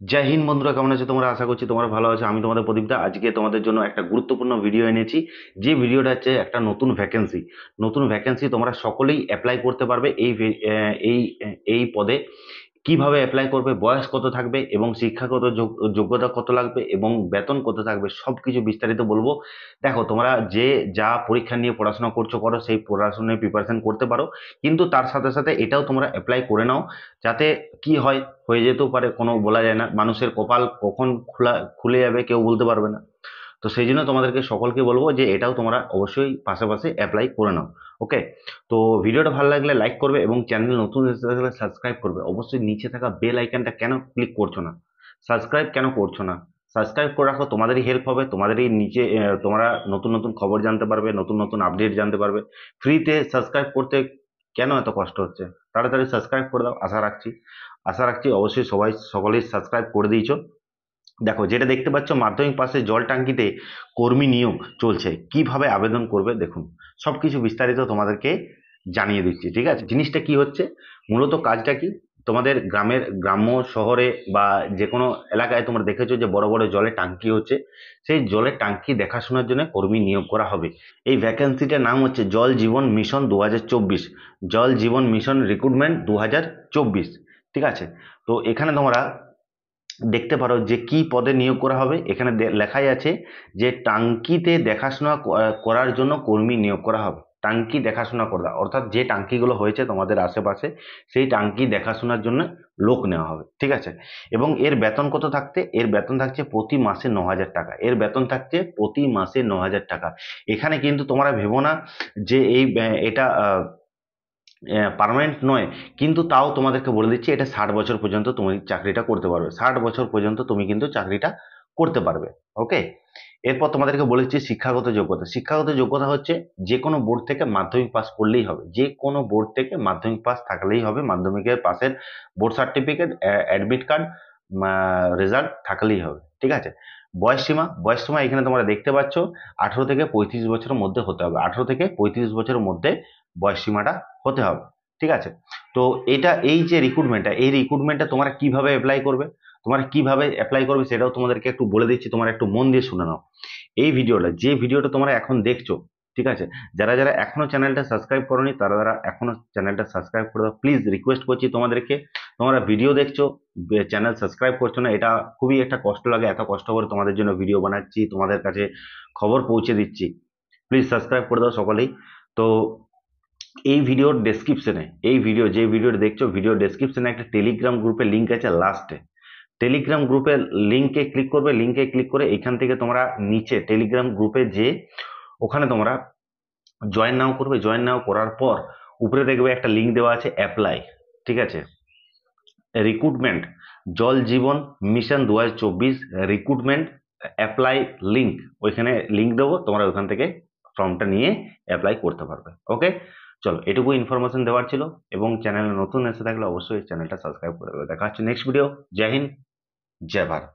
জয় হিন্দ বন্ধুরা, কেমন আছো তোমরা? আশা করছি তোমরা ভালো আছো। আমি তোমাদের প্রদীপদা। আজকে তোমাদের জন্য একটা গুরুত্বপূর্ণ ভিডিও এনেছি। যে ভিডিওটা হচ্ছে একটা নতুন ভ্যাকেন্সি তোমরা সকলেই অ্যাপ্লাই করতে পারবে এই পদে। কিভাবে অ্যাপ্লাই করবে, বয়স কত থাকবে এবং শিক্ষাগত যোগ্যতা কত লাগবে এবং বেতন কত থাকবে, সবকিছু বিস্তারিত বলবো। দেখো, তোমরা যে যা পরীক্ষা নিয়ে পড়াশোনা করো, সেই পড়াশোনায় প্রিপারেশন করতে পারো, কিন্তু তার সাথে সাথে এটাও তোমরা অ্যাপ্লাই করে নাও। যাতে কি হয়, হয়ে যেতেও পারে, কোনো বলা যায় না, মানুষের কপাল কখন খুলে যাবে কেউ বলতে পারবে না। তো সেই জন্য তোমাদেরকে সকলকে বলবো যে এটাও তোমরা অবশ্যই পাশাপাশি অ্যাপ্লাই করে নাও। ওকে। তো ভিডিওটা ভালো লাগলে লাইক করবে এবং চ্যানেল নতুন এসে থাকলে সাবস্ক্রাইব করবে। অবশ্যই নিচে থাকা বেল আইকনটা কেন ক্লিক করছো না, সাবস্ক্রাইব কেন করছো না? সাবস্ক্রাইব করে রাখো, তোমাদেরই হেল্প হবে, তোমাদেরই নিচে তোমরা নতুন নতুন খবর জানতে পারবে, নতুন নতুন আপডেট জানতে পারবে। ফ্রিতে সাবস্ক্রাইব করতে কেন এত কষ্ট হচ্ছে? তাড়াতাড়ি সাবস্ক্রাইব করে দাও। আশা রাখছি অবশ্যই সকলেই সাবস্ক্রাইব করে দিয়েছো। দেখো, যেটা দেখতে পাচ্ছ, মাধ্যমিক পাশে জল টাঙ্কিতে কর্মী নিয়োগ চলছে। কিভাবে আবেদন করবে দেখুন, সবকিছু বিস্তারিত তোমাদেরকে জানিয়ে দিচ্ছি। ঠিক আছে, জিনিসটা কি হচ্ছে, মূলত কাজটা কি? তোমাদের গ্রাম্য শহরে বা যে কোনো এলাকায় তোমরা দেখেছো যে বড় বড় জলের টাঙ্কি হচ্ছে। সেই জলের টাঙ্কি দেখাশোনার জন্য কর্মী নিয়োগ করা হবে। এই ভ্যাকেন্সিটার নাম হচ্ছে জল জীবন মিশন 2024। জল জীবন মিশন রিক্রুটমেন্ট 2024। ঠিক আছে। তো এখানে তোমরা দেখতে পারো যে কি পদে নিয়োগ করা হবে। এখানে লেখাই আছে যে টাঙ্কিতে দেখাশোনা করার জন্য কর্মী নিয়োগ করা হবে। টাঙ্কি দেখাশোনা করা, অর্থাৎ যে টাঙ্কিগুলো হয়েছে তোমাদের আশেপাশে, সেই টাঙ্কি দেখাশোনার জন্য লোক নেওয়া হবে। ঠিক আছে। এবং এর বেতন কত থাকতে, এর বেতন থাকছে প্রতি মাসে 9,000 টাকা। এর বেতন থাকছে প্রতি মাসে 9,000 টাকা। এখানে কিন্তু তোমরা ভেবো না যে এটা পার্মানেন্ট নয়, কিন্তু তাও তোমাদেরকে বলে দিচ্ছি, এটা 60 বছর পর্যন্ত তুমি চাকরিটা করতে পারবে। 60 বছর পর্যন্ত তুমি কিন্তু চাকরিটা করতে পারবে। ওকে। এরপর তোমাদেরকে বলেছি শিক্ষাগত যোগ্যতা হচ্ছে যে কোনো বোর্ড থেকে মাধ্যমিক পাস করলেই হবে। যে কোনো বোর্ড থেকে মাধ্যমিক পাস থাকলেই হবে। মাধ্যমিকের পাশের board certificate, admit card, result থাকলেই হবে। ঠিক আছে। বয়স সীমা এখানে তোমরা দেখতে পাচ্ছ, 18 থেকে 35 বছরের মধ্যে হতে হবে। 18 থেকে 35 বছরের মধ্যে বয়স সীমাটা হতে হবে। ঠিক আছে। তো এই যে রিক্রুটমেন্টটা তোমরা কিভাবে অ্যাপ্লাই করবে সেটাও তোমাদেরকে একটু বলে দিচ্ছি। তোমরা একটু মন দিয়ে শুনে নাও যে ভিডিওটা তোমরা এখন দেখছো। ঠিক আছে। যারা যারা এখনো চ্যানেলটা সাবস্ক্রাইব করোনি, তারা যারা এখনো চ্যানেলটা সাবস্ক্রাইব করে দাও। প্লিজ রিকোয়েস্ট করছি তোমাদেরকে। তোমরা ভিডিও দেখছো, চ্যানেল সাবস্ক্রাইব করছো না, এটা খুবই একটা কষ্ট লাগে। এত কষ্ট করে তোমাদের জন্য ভিডিও বানাচ্ছি, তোমাদের কাছে খবর পৌঁছে দিচ্ছি। প্লিজ সাবস্ক্রাইব করে দাও সকলেই। তো যে ভিডিওটা দেখছো, ভিডিও ডেসক্রিপশনে একটা টেলিগ্রাম গ্রুপের লিঙ্ক আছে লাস্টে। টেলিগ্রাম গ্রুপের লিঙ্কে ক্লিক করে এখান থেকে তোমরা নিচে টেলিগ্রাম গ্রুপে যে ওখানে তোমরা জয়েন নাও করার পর উপরে দেখবে একটা লিঙ্ক দেওয়া আছে অ্যাপ্লাই। ঠিক আছে। রিক্রুটমেন্ট জল জীবন মিশন 2024 রিক্রুটমেন্ট অ্যাপ্লাই লিঙ্ক। ওইখানে লিঙ্ক দেবো, তোমরা ওইখান থেকে ফর্মটা নিয়ে অ্যাপ্লাই করতে পারবে। ওকে। চলো, এটুকু ইনফরমেশন দেওয়ার ছিল। এবং চ্যানেলে নতুন এসে থাকলে অবশ্যই চ্যানেলটা সাবস্ক্রাইব করে দেবে। দেখা হচ্ছে নেক্সট ভিডিও। জয় হিন্দ, জয় ভারত।